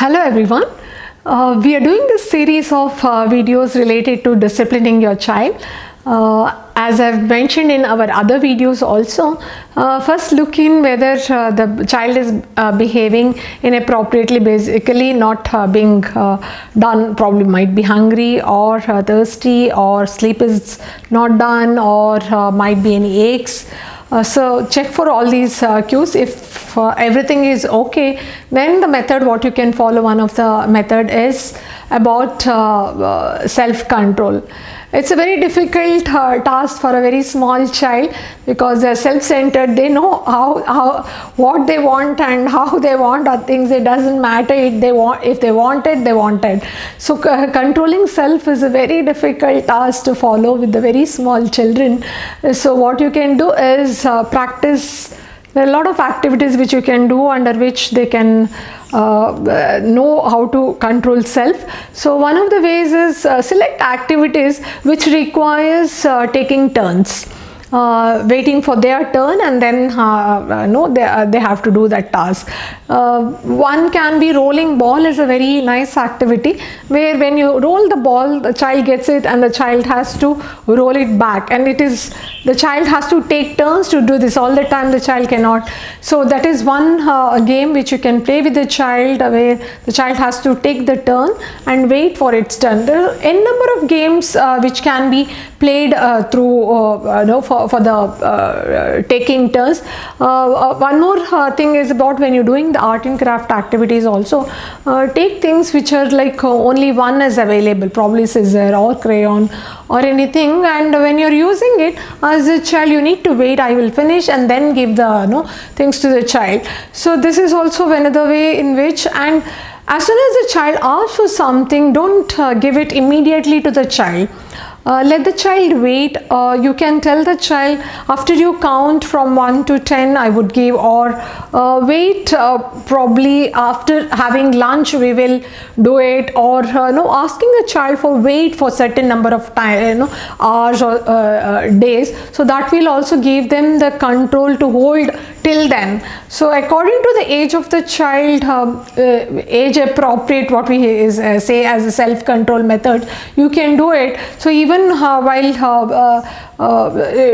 Hello everyone. We are doing this series of videos related to disciplining your child. As I've mentioned in our other videos also, first look in whether the child is behaving inappropriately, basically not being done, probably might be hungry or thirsty, or sleep is not done, or might be any aches. So check for all these cues. If everything is okay, then the method what you can follow, one of the method is about self-control. It's a very difficult task for a very small child because they're self-centered. They know what they want and how they want things. It doesn't matter if they want it, they want it. So controlling self is a very difficult task to follow with the very small children. So what you can do is practice. There are a lot of activities which you can do under which they can know how to control self. So one of the ways is select activities which requires taking turns. Waiting for their turn, and then they have to do that task. One can be rolling ball is a very nice activity where when you roll the ball, the child gets it and the child has to roll it back, and the child has to take turns to do this. All the time the child cannot. So that is one game which you can play with the child, where the child has to take the turn and wait for its turn. There are n number of games which can be played through for the taking turns. One more thing is about when you're doing the art and craft activities also, take things which are like only one is available, probably scissor or crayon or anything, and when you're using it as a child, you need to wait. I will finish and then give the things to the child. So this is also another way in which, and as soon as the child asks for something, don't give it immediately to the child. Let the child wait. You can tell the child, after you count from 1 to 10 I would give, or wait, probably after having lunch we will do it, or asking the child for wait for certain number of time, hours or days. So that will also give them the control to hold till then. So according to the age of the child, age appropriate, what we say as a self-control method, you can do it. So even while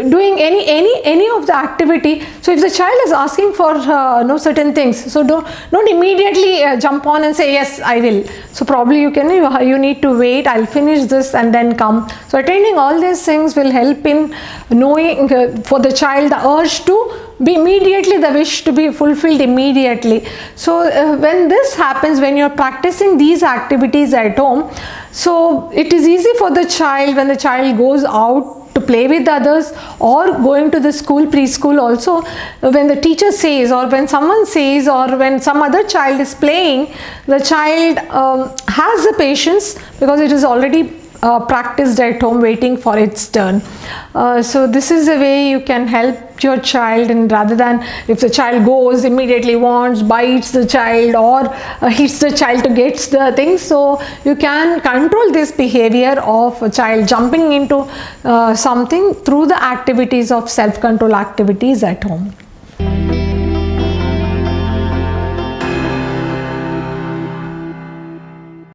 doing any of the activity, so if the child is asking for certain things, so don't immediately jump on and say yes I will. So probably you need to wait, I'll finish this and then come. So attending all these things will help in knowing for the child the urge to be immediately, the wish to be fulfilled immediately. So when this happens, when you're practicing these activities at home, so it is easy for the child when the child goes out to play with others, or going to the school, preschool also, when the teacher says, or when someone says, or when some other child is playing, the child has the patience because it is already practiced at home, waiting for its turn. So this is a way you can help your child, and rather than if the child goes immediately, wants, bites the child or hits the child to get the things, so you can control this behavior of a child jumping into something through the activities of self-control activities at home.